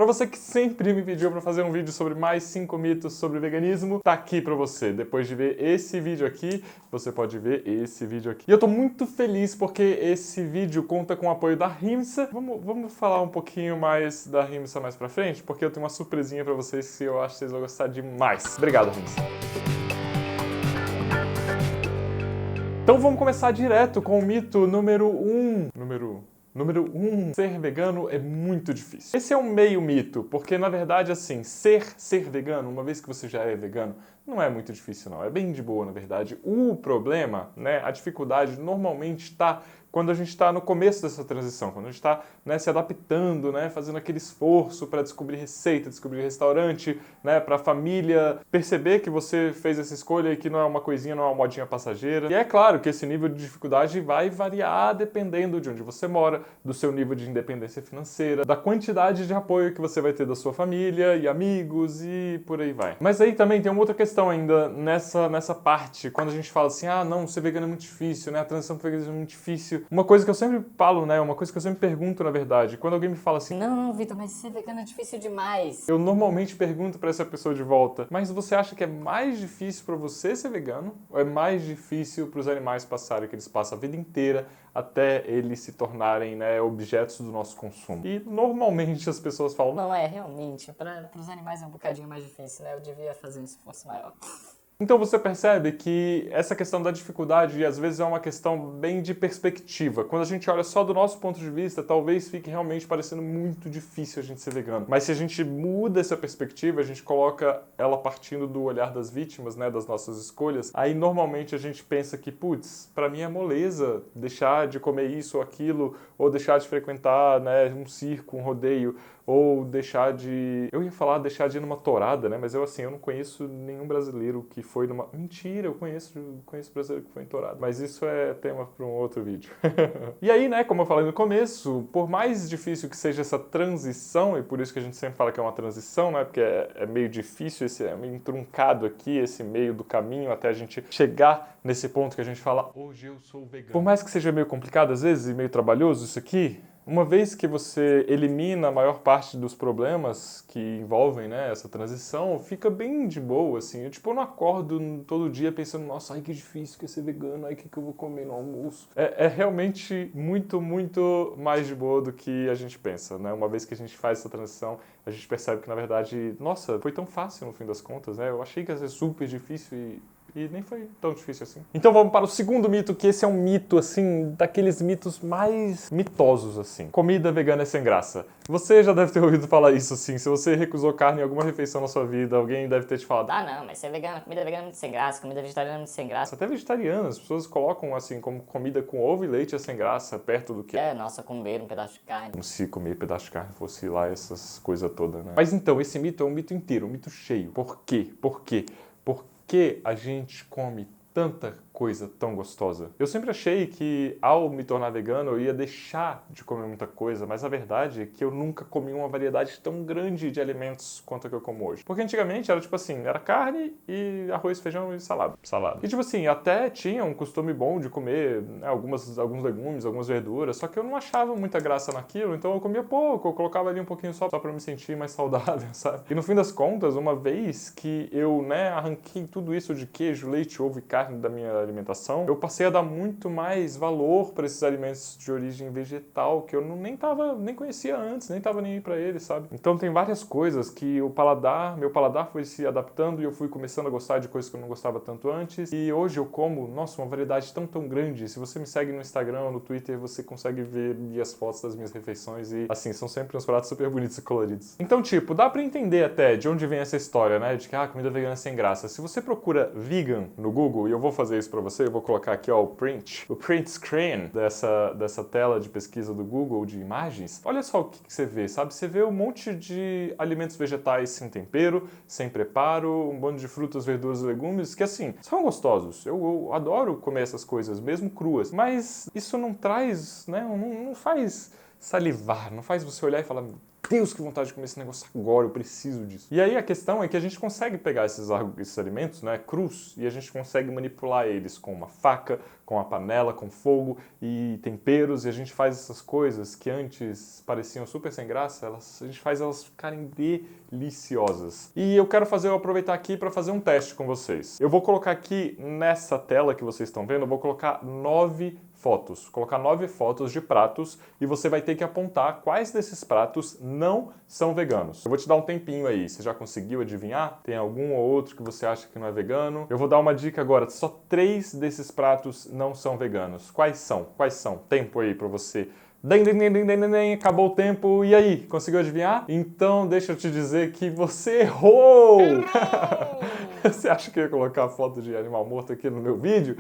Para você que sempre me pediu para fazer um vídeo sobre mais 5 mitos sobre veganismo, tá aqui para você. Depois de ver esse vídeo aqui, você pode ver esse vídeo aqui. E eu tô muito feliz porque esse vídeo conta com o apoio da Rimsa. Vamos falar um pouquinho mais da Rimsa mais pra frente, porque eu tenho uma surpresinha para vocês que eu acho que vocês vão gostar demais. Obrigado, Rimsa. Então vamos começar direto com o mito número 1. Número 1, ser vegano é muito difícil. Esse é um meio mito, porque na verdade assim, ser vegano, uma vez que você já é vegano, não é muito difícil não, é bem de boa na verdade. O problema, né, a dificuldade normalmente está quando a gente está no começo dessa transição, quando a gente está, né, se adaptando, né, fazendo aquele esforço para descobrir receita, descobrir restaurante, né, para a família perceber que você fez essa escolha e que não é uma coisinha, não é uma modinha passageira. E é claro que esse nível de dificuldade vai variar dependendo de onde você mora, do seu nível de independência financeira, da quantidade de apoio que você vai ter da sua família e amigos e por aí vai. Mas aí também tem uma outra questão ainda nessa parte, quando a gente fala assim, ah não, ser vegano é muito difícil, né, a transição para o veganismo é muito difícil. Uma coisa que eu sempre falo, né, uma coisa que eu sempre pergunto na verdade, quando alguém me fala assim, não, Vitor, mas ser vegano é difícil demais. Eu normalmente pergunto para essa pessoa de volta, mas você acha que é mais difícil para você ser vegano ou é mais difícil para os animais passarem, que eles passam a vida inteira até eles se tornarem, né, objetos do nosso consumo? E normalmente as pessoas falam, Não, realmente, para os animais é um bocadinho mais difícil, né? Eu devia fazer um esforço maior. Então você percebe que essa questão da dificuldade às vezes é uma questão bem de perspectiva. Quando a gente olha só do nosso ponto de vista, talvez fique realmente parecendo muito difícil a gente ser vegano. Mas se a gente muda essa perspectiva, a gente coloca ela partindo do olhar das vítimas, né, das nossas escolhas, aí normalmente a gente pensa que, putz, pra mim é moleza deixar de comer isso ou aquilo, ou deixar de frequentar, né, um circo, um rodeio, ou deixar de... Eu ia falar deixar de ir numa tourada, né? Mas eu não conheço nenhum brasileiro que foi numa... Mentira, eu conheço brasileiro que foi em tourada. Mas isso é tema para um outro vídeo. E aí, né, como eu falei no começo, por mais difícil que seja essa transição, e por isso que a gente sempre fala que é uma transição, né? Porque é meio difícil, é meio truncado aqui, esse meio do caminho até a gente chegar nesse ponto que a gente fala, hoje eu sou vegano. Por mais que seja meio complicado às vezes e meio trabalhoso isso aqui, uma vez que você elimina a maior parte dos problemas que envolvem, né, essa transição, fica bem de boa, assim. Eu não acordo todo dia pensando, nossa, ai que difícil que é ser vegano, ai que eu vou comer no almoço. É realmente muito, muito mais de boa do que a gente pensa, né? Uma vez que a gente faz essa transição, a gente percebe que, na verdade, nossa, foi tão fácil no fim das contas, né? Eu achei que ia ser super difícil e nem foi tão difícil assim. Então vamos para o segundo mito, que esse é um mito, assim, daqueles mitos mais mitosos, assim. Comida vegana é sem graça. Você já deve ter ouvido falar isso, assim. Se você recusou carne em alguma refeição na sua vida, alguém deve ter te falado, Ah, não, mas ser vegano, comida vegana é muito sem graça, comida vegetariana é muito sem graça. até vegetariana, as pessoas colocam, assim, como comida com ovo e leite é sem graça, perto do que... Nossa, comer um pedaço de carne. Como se comer pedaço de carne fosse lá essas coisas todas, né? Mas então, esse mito é um mito inteiro, um mito cheio. Por quê? Por quê? Por que a gente come tanta coisa tão gostosa? Eu sempre achei que ao me tornar vegano eu ia deixar de comer muita coisa, mas a verdade é que eu nunca comi uma variedade tão grande de alimentos quanto a que eu como hoje. Porque antigamente era tipo assim, era carne e arroz, feijão e salada. E tipo assim, até tinha um costume bom de comer, né, alguns legumes, algumas verduras, só que eu não achava muita graça naquilo, então eu comia pouco, eu colocava ali um pouquinho só pra me sentir mais saudável, sabe? E no fim das contas, uma vez que eu, né, arranquei tudo isso de queijo, leite, ovo e carne da minha alimentação, eu passei a dar muito mais valor para esses alimentos de origem vegetal que eu nem conhecia antes, nem tava nem aí para eles, sabe? Então tem várias coisas que meu paladar foi se adaptando e eu fui começando a gostar de coisas que eu não gostava tanto antes. E hoje eu como, nossa, uma variedade tão grande. Se você me segue no Instagram ou no Twitter, você consegue ver as fotos das minhas refeições e, assim, são sempre uns pratos super bonitos e coloridos. Então, tipo, dá para entender até de onde vem essa história, né? De que, comida vegana é sem graça. Se você procura vegan no Google, e eu vou fazer isso para você, eu vou colocar aqui, ó, o print screen dessa tela de pesquisa do Google de imagens. Olha só o que você vê, sabe? Você vê um monte de alimentos vegetais sem tempero, sem preparo, um bando de frutas, verduras e legumes que, assim, são gostosos. Eu adoro comer essas coisas, mesmo cruas. Mas isso não traz, né? Não faz salivar, não faz você olhar e falar, Deus, que vontade de comer esse negócio agora, eu preciso disso. E aí a questão é que a gente consegue pegar esses alimentos, né, crus, e a gente consegue manipular eles com uma faca, com a panela, com fogo e temperos, e a gente faz essas coisas que antes pareciam super sem graça, a gente faz elas ficarem deliciosas. E eu quero aproveitar aqui para fazer um teste com vocês. Eu vou colocar aqui nessa tela que vocês estão vendo, eu vou colocar 9 fotos. Colocar 9 fotos de pratos e você vai ter que apontar quais desses pratos não são veganos. Eu vou te dar um tempinho aí. Você já conseguiu adivinhar? Tem algum ou outro que você acha que não é vegano? Eu vou dar uma dica agora. Só 3 desses pratos não são veganos. Quais são? Quais são? Tempo aí para você. Acabou o tempo. E aí? Conseguiu adivinhar? Então deixa eu te dizer que você errou! Você acha que eu ia colocar foto de animal morto aqui no meu vídeo?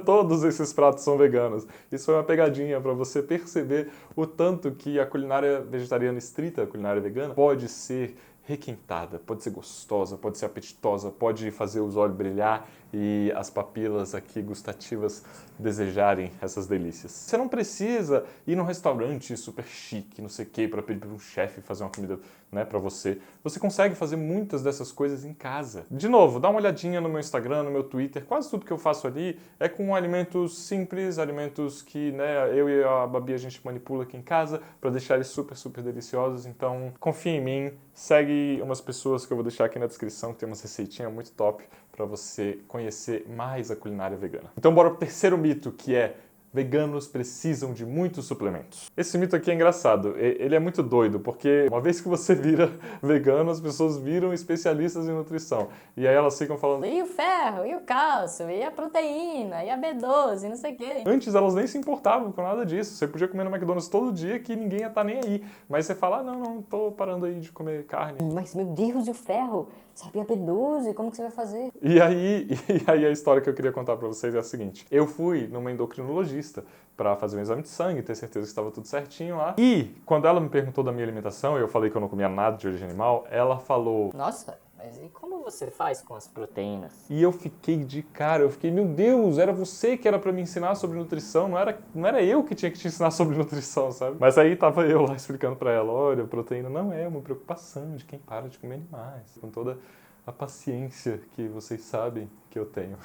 Todos esses pratos são veganos. Isso foi uma pegadinha para você perceber o tanto que a culinária vegetariana estrita, a culinária vegana, pode ser requintada, pode ser gostosa, pode ser apetitosa, pode fazer os olhos brilhar e as papilas aqui gustativas desejarem essas delícias. Você não precisa ir num restaurante super chique, não sei o que, para pedir para um chefe fazer uma comida, né, para você. Você consegue fazer muitas dessas coisas em casa. De novo, dá uma olhadinha no meu Instagram, no meu Twitter, quase tudo que eu faço ali é com alimentos simples, alimentos que, né, eu e a Babi a gente manipula aqui em casa para deixar eles super, super deliciosos. Então, confia em mim, segue umas pessoas que eu vou deixar aqui na descrição, que tem umas receitinhas muito top para você conhecer mais a culinária vegana. Então bora pro terceiro mito, que é veganos precisam de muitos suplementos. Esse mito aqui é engraçado, ele é muito doido, porque uma vez que você vira vegano, as pessoas viram especialistas em nutrição. E aí elas ficam falando... E o ferro, e o cálcio, e a proteína, e a B12, não sei o quê. Antes elas nem se importavam com nada disso. Você podia comer no McDonald's todo dia que ninguém ia estar nem aí. Mas você fala, não, tô parando aí de comer carne. Mas, meu Deus, e o ferro? Sabe a B12? Como que você vai fazer? E aí a história que eu queria contar pra vocês é a seguinte. Eu fui numa endocrinologista para fazer um exame de sangue, ter certeza que estava tudo certinho lá. E quando ela me perguntou da minha alimentação, eu falei que eu não comia nada de origem animal, ela falou... Nossa, mas e como você faz com as proteínas? E eu fiquei de cara, eu fiquei, meu Deus, era você que era pra me ensinar sobre nutrição, não era eu que tinha que te ensinar sobre nutrição, sabe? Mas aí tava eu lá explicando pra ela, olha, proteína não é uma preocupação de quem para de comer animais, com toda a paciência que vocês sabem que eu tenho.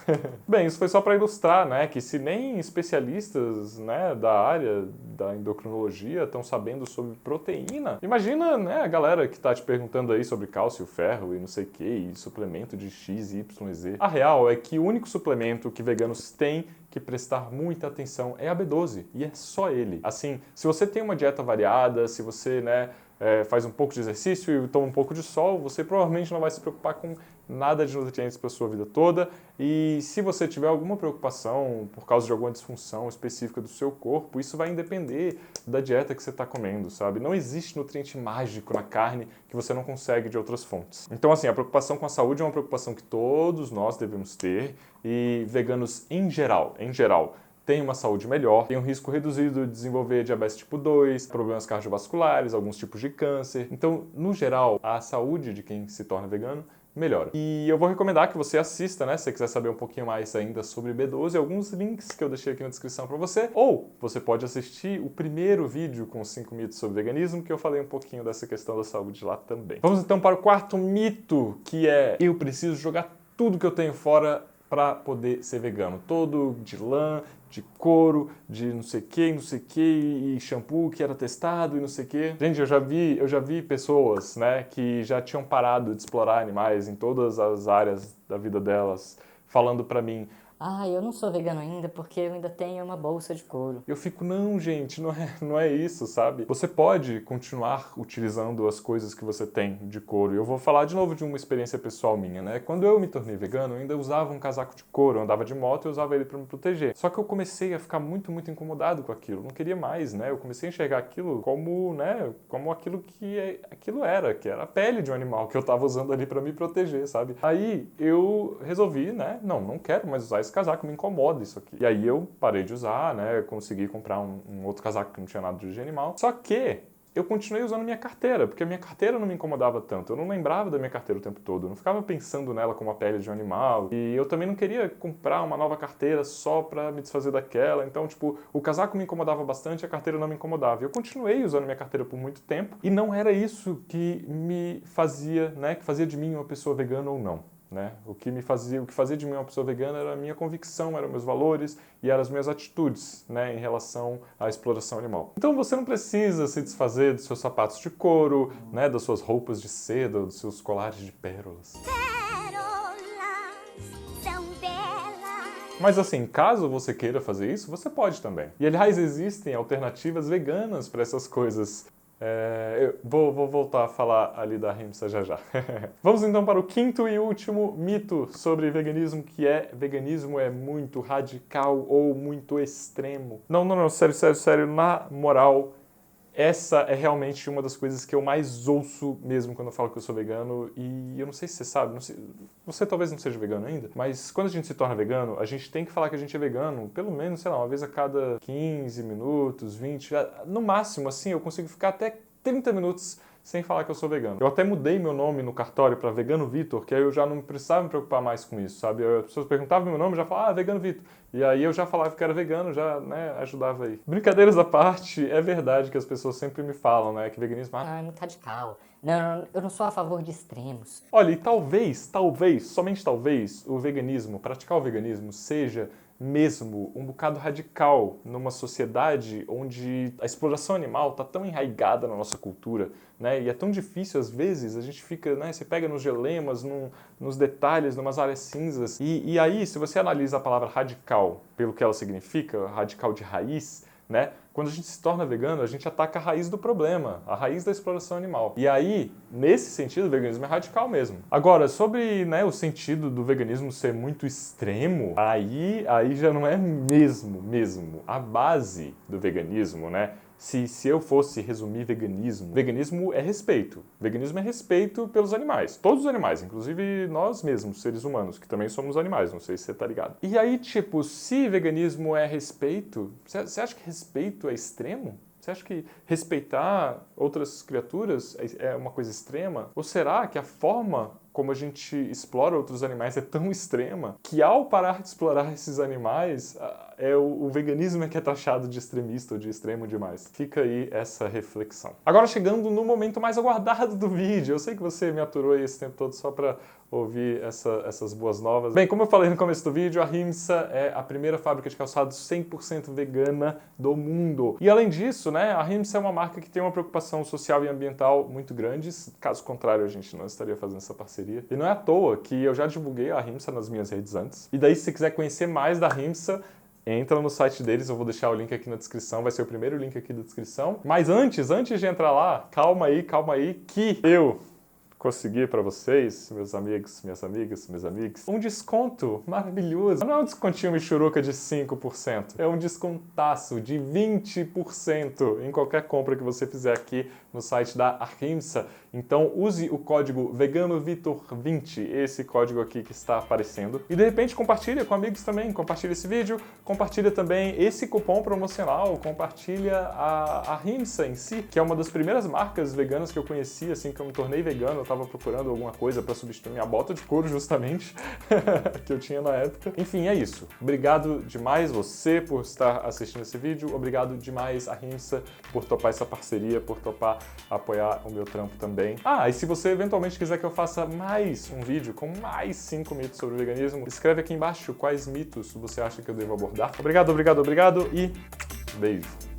Bem, isso foi só para ilustrar, né, que se nem especialistas, né, da área da endocrinologia estão sabendo sobre proteína, imagina, né, a galera que tá te perguntando aí sobre cálcio, ferro e não sei o que, e suplemento de X, Y, Z. A real é que o único suplemento que veganos têm que prestar muita atenção é a B12, e é só ele. Assim, se você tem uma dieta variada, se você, né, faz um pouco de exercício e toma um pouco de sol, você provavelmente não vai se preocupar com nada de nutrientes para a sua vida toda. E se você tiver alguma preocupação por causa de alguma disfunção específica do seu corpo, isso vai depender da dieta que você está comendo, sabe? Não existe nutriente mágico na carne que você não consegue de outras fontes. Então, assim, a preocupação com a saúde é uma preocupação que todos nós devemos ter, e veganos em geral, tem uma saúde melhor, tem um risco reduzido de desenvolver diabetes tipo 2, problemas cardiovasculares, alguns tipos de câncer. Então, no geral, a saúde de quem se torna vegano melhora. E eu vou recomendar que você assista, né, se você quiser saber um pouquinho mais ainda sobre B12, alguns links que eu deixei aqui na descrição para você, ou você pode assistir o primeiro vídeo com os 5 mitos sobre veganismo, que eu falei um pouquinho dessa questão da saúde lá também. Vamos então para o quarto mito, que é: eu preciso jogar tudo que eu tenho fora para poder ser vegano. Todo de lã, de couro, de não sei o que, e shampoo que era testado e não sei o que. Gente, eu já vi pessoas, né, que já tinham parado de explorar animais em todas as áreas da vida delas, falando para mim: Ah, eu não sou vegano ainda porque eu ainda tenho uma bolsa de couro. Eu fico, não, gente, não é isso, sabe? Você pode continuar utilizando as coisas que você tem de couro. Eu vou falar de novo de uma experiência pessoal minha, né? Quando eu me tornei vegano, eu ainda usava um casaco de couro, eu andava de moto e usava ele para me proteger. Só que eu comecei a ficar muito, muito incomodado com aquilo. Não queria mais, né? Eu comecei a enxergar aquilo como, né, como aquilo que aquilo era, que era a pele de um animal que eu tava usando ali para me proteger, sabe? Aí eu resolvi, né? Não quero mais usar esse casaco, me incomoda isso aqui. E aí eu parei de usar, né? Consegui comprar um outro casaco que não tinha nada de origem animal. Só que eu continuei usando minha carteira, porque a minha carteira não me incomodava tanto. Eu não lembrava da minha carteira o tempo todo. Eu não ficava pensando nela como a pele de um animal. E eu também não queria comprar uma nova carteira só pra me desfazer daquela. Então, tipo, o casaco me incomodava bastante, a carteira não me incomodava. Eu continuei usando minha carteira por muito tempo e não era isso que me fazia, né, que fazia de mim uma pessoa vegana ou não. Né? O que fazia de mim uma pessoa vegana era a minha convicção, eram meus valores e eram as minhas atitudes, né, em relação à exploração animal. Então você não precisa se desfazer dos seus sapatos de couro, né, das suas roupas de seda, dos seus colares de pérolas. Mas assim, caso você queira fazer isso, você pode também. E aliás, existem alternativas veganas para essas coisas. Eu vou voltar a falar ali da Ahimsa já já. Vamos então para o quinto e último mito sobre veganismo, que é: veganismo é muito radical ou muito extremo. Não, sério, na moral, essa é realmente uma das coisas que eu mais ouço mesmo quando eu falo que eu sou vegano. E eu não sei se você sabe, você talvez não seja vegano ainda, mas quando a gente se torna vegano, a gente tem que falar que a gente é vegano pelo menos, sei lá, uma vez a cada 15 minutos, 20, no máximo, assim, eu consigo ficar até 30 minutos sem falar que eu sou vegano. Eu até mudei meu nome no cartório para Vegano Vitor, que aí eu já não precisava me preocupar mais com isso, sabe? As pessoas perguntavam meu nome, eu já falava, Vegano Vitor. E aí eu já falava que era vegano, já, né, ajudava aí. Brincadeiras à parte, é verdade que as pessoas sempre me falam, né, que veganismo... Ah, é muito radical. Não, eu não sou a favor de extremos. Olha, e talvez, somente talvez, o veganismo, praticar o veganismo seja mesmo um bocado radical numa sociedade onde a exploração animal está tão enraigada na nossa cultura, né? E é tão difícil, às vezes, a gente fica, né? Você pega nos dilemas, nos detalhes, numas áreas cinzas. E aí, se você analisa a palavra radical pelo que ela significa, radical de raiz, né? Quando a gente se torna vegano, a gente ataca a raiz do problema, a raiz da exploração animal. E aí, nesse sentido, o veganismo é radical mesmo. Agora, sobre, né, o sentido do veganismo ser muito extremo, aí já não é mesmo. A base do veganismo, né? Se eu fosse resumir veganismo é respeito. Veganismo é respeito pelos animais. Todos os animais, inclusive nós mesmos, seres humanos, que também somos animais, não sei se você tá ligado. E aí, tipo, se veganismo é respeito, você acha que respeito é extremo? Você acha que respeitar outras criaturas é uma coisa extrema? Ou será que a forma como a gente explora outros animais é tão extrema que ao parar de explorar esses animais, o veganismo é que é taxado de extremista ou de extremo demais? Fica aí essa reflexão. Agora chegando no momento mais aguardado do vídeo. Eu sei que você me aturou aí esse tempo todo só para ouvir essas boas novas. Bem, como eu falei no começo do vídeo, a Ahimsa é a primeira fábrica de calçados 100% vegana do mundo. E além disso, né, a Ahimsa é uma marca que tem uma preocupação social e ambiental muito grande. Caso contrário, a gente não estaria fazendo essa parceria. E não é à toa que eu já divulguei a Ahimsa nas minhas redes antes. E daí, se você quiser conhecer mais da Ahimsa, entra no site deles, eu vou deixar o link aqui na descrição, vai ser o primeiro link aqui da descrição. Mas antes de entrar lá, calma aí, que eu consegui para vocês, meus amigos, minhas amigas, meus amigos, um desconto maravilhoso. Não é um descontinho michuruca de 5%, é um descontaço de 20% em qualquer compra que você fizer aqui no site da Ahimsa. Então use o código VeganoVitor20, esse código aqui que está aparecendo. E de repente compartilha com amigos também, compartilha esse vídeo, compartilha também esse cupom promocional, compartilha a Ahimsa em si, que é uma das primeiras marcas veganas que eu conheci, assim que eu me tornei vegano. Eu estava procurando alguma coisa para substituir minha bota de couro, justamente, que eu tinha na época. Enfim, é isso. Obrigado demais você por estar assistindo esse vídeo. Obrigado demais, Ahimsa, por topar essa parceria, por topar apoiar o meu trampo também. E se você eventualmente quiser que eu faça mais um vídeo com mais 5 mitos sobre o veganismo, escreve aqui embaixo quais mitos você acha que eu devo abordar. Obrigado e beijo!